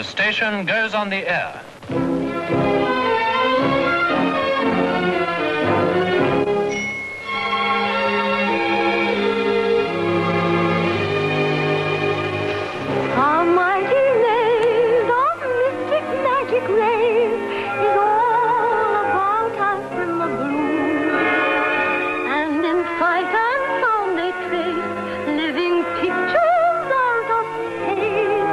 The station goes on the air. A mighty maze of mystic magic rays is all about us in the blue. And in sight and sound they trace living pictures out of space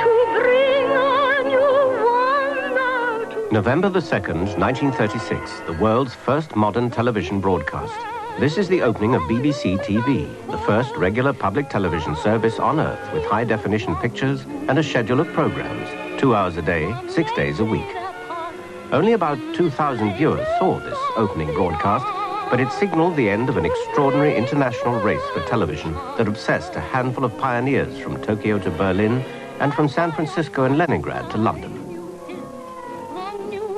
to bring a new wonder to... November the 2nd, 1936, the world's first modern television broadcast. This is the opening of BBC TV, the first regular public television service on Earth with high-definition pictures and a schedule of programs, 2 hours a day, 6 days a week. Only about 2,000 viewers saw this opening broadcast, but it signaled the end of an extraordinary international race for television that obsessed a handful of pioneers from Tokyo to Berlin and from San Francisco and Leningrad to London.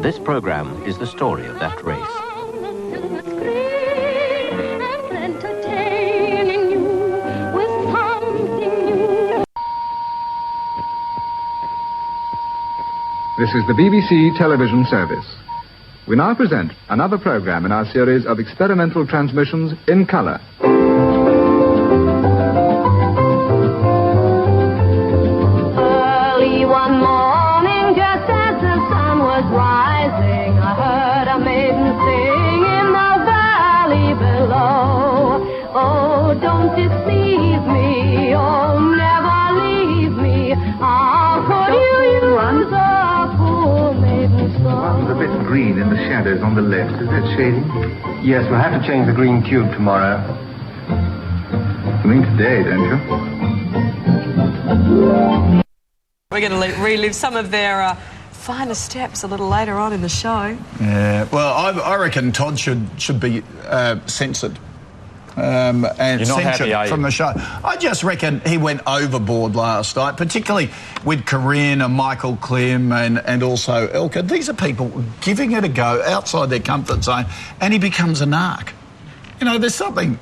This program is the story of that race. This is the BBC television service. We now present another program in our series of experimental transmissions in colour. Early one morning, just as the sun was rising, I heard a maiden sing in the valley below. Oh, don't deceive me, oh, never leave me. I'll put you use a poor maiden song. One's a bit green in the shadows on the left. Is that shading? Yes, we'll have to change the green tube tomorrow. You mean today, don't you? We're going to relive some of their finer steps a little later on in the show. Yeah, well, I reckon Todd should be censored. And censored from the show. I just reckon he went overboard last night, particularly with Corinne and Michael Klim and also Elka. These are people giving it a go outside their comfort zone, and he becomes a narc. You know, there's something...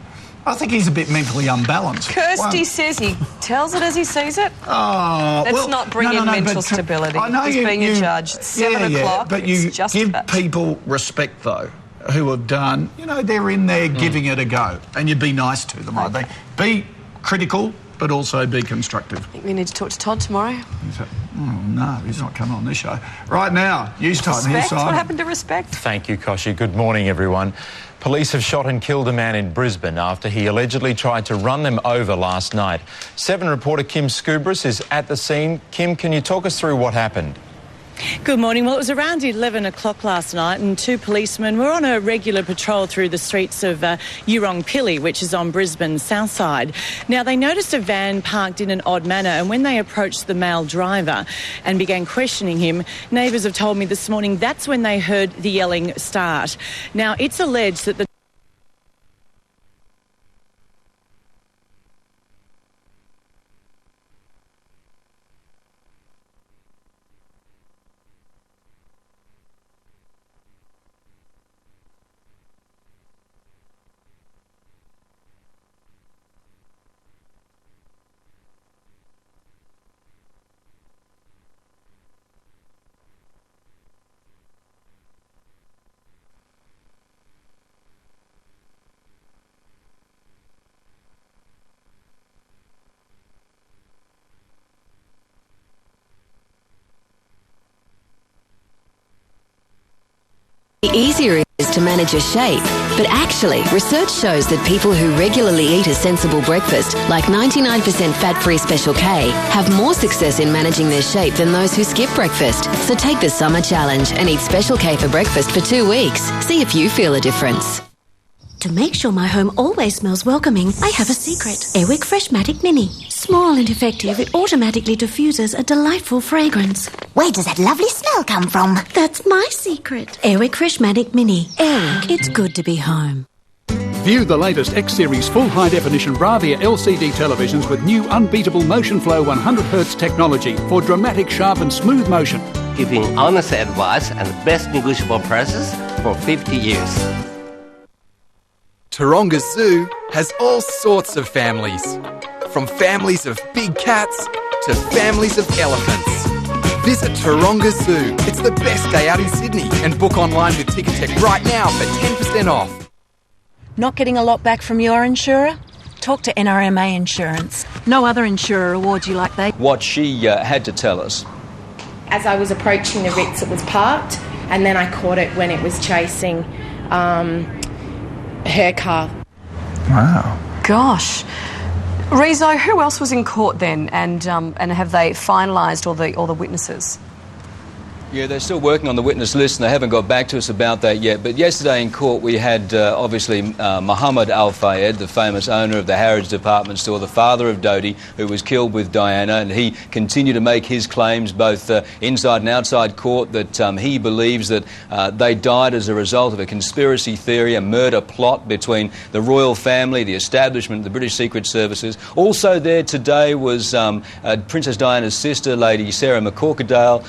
I think he's a bit mentally unbalanced. Kirsty says he tells it as he sees it. Oh, Let's not bring in mental stability. I know he's being a judge. It's 7 o'clock. But you give people respect, though, who have done, you know, they're in there giving it a go. And you be nice to them, I think. Be critical, but also be constructive. I think we need to talk to Todd tomorrow. Oh, no, he's not coming on this show. Right now, news time. Here, Simon. What happened to respect? Thank you, Koshy. Good morning, everyone. Police have shot and killed a man in Brisbane after he allegedly tried to run them over last night. 7 reporter Kim Scubris is at the scene. Kim, can you talk us through what happened? Good morning. Well, it was around 11 o'clock last night and 2 policemen were on a regular patrol through the streets of Yurongpili, which is on Brisbane's south side. Now, they noticed a van parked in an odd manner, and when they approached the male driver and began questioning him, neighbours have told me this morning that's when they heard the yelling start. Now, it's alleged that the easier it is to manage your shape. But actually, research shows that people who regularly eat a sensible breakfast, like 99% fat-free Special K, have more success in managing their shape than those who skip breakfast. So take the summer challenge and eat Special K for breakfast for 2 weeks. See if you feel a difference. To make sure my home always smells welcoming, I have a secret. Airwick Freshmatic Mini. Small and effective, it automatically diffuses a delightful fragrance. Where does that lovely smell come from? That's my secret. Airwick Freshmatic Mini. Airwick, it's good to be home. View the latest X-Series full high-definition Bravia LCD televisions with new unbeatable motion flow 100Hz technology for dramatic, sharp and smooth motion. Giving honest advice and the best negotiable prices for 50 years. Taronga Zoo has all sorts of families. From families of big cats to families of elephants. Visit Taronga Zoo. It's the best day out in Sydney. And book online with Ticketek right now for 10% off. Not getting a lot back from your insurer? Talk to NRMA Insurance. No other insurer awards you like they... What she had to tell us. As I was approaching the Ritz, it was parked, and then I caught it when it was chasing her car. Wow. Gosh. Rezo, who else was in court then, and have they finalised all the witnesses? Yeah, they're still working on the witness list and they haven't got back to us about that yet. But yesterday in court we had, obviously, Mohammed Al-Fayed, the famous owner of the Harrods department store, the father of Dodi, who was killed with Diana, and he continued to make his claims both inside and outside court that he believes that they died as a result of a conspiracy theory, a murder plot between the royal family, the establishment, the British Secret Services. Also there today was Princess Diana's sister, Lady Sarah McCorkadale.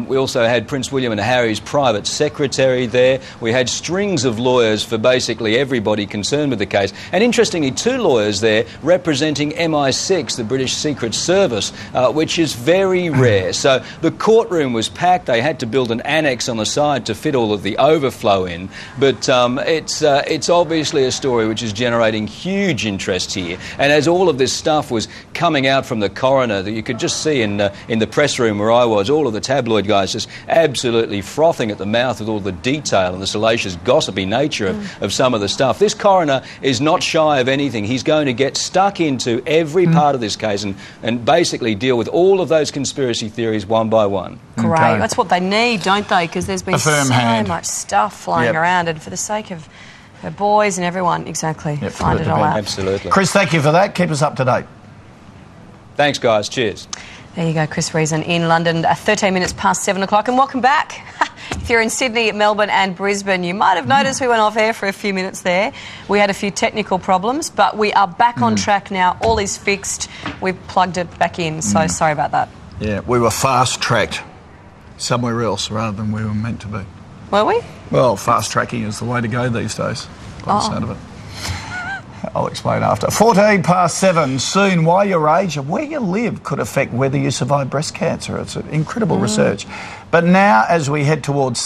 We also had Prince William and Harry's private secretary there. We had strings of lawyers for basically everybody concerned with the case. And interestingly, 2 lawyers there representing MI6, the British Secret Service, which is very rare. So the courtroom was packed. They had to build an annex on the side to fit all of the overflow in. But it's obviously a story which is generating huge interest here. And as all of this stuff was coming out from the coroner, that you could just see in the press room where I was, all of the tabloid guys just absolutely frothing at the mouth with all the detail and the salacious gossipy nature of some of the stuff. This coroner is not shy of anything. He's going to get stuck into every part of this case and basically deal with all of those conspiracy theories one by one. Great. Okay. That's what they need, don't they? Because there's been so much stuff flying around, and for the sake of her boys and everyone, exactly, find it all out. Absolutely. Chris, thank you for that. Keep us up to date. Thanks, guys. Cheers. There you go, Chris Reason in London, 13 minutes past 7 o'clock. And welcome back. If you're in Sydney, Melbourne and Brisbane, you might have noticed we went off air for a few minutes there. We had a few technical problems, but we are back on track now. All is fixed. We've plugged it back in, so sorry about that. Yeah, we were fast-tracked somewhere else rather than we were meant to be. Were we? Well, fast-tracking is the way to go these days, by the sound of it. I'll explain after. 14 past 7. Soon, why your age and where you live could affect whether you survive breast cancer. It's incredible research. But now, as we head towards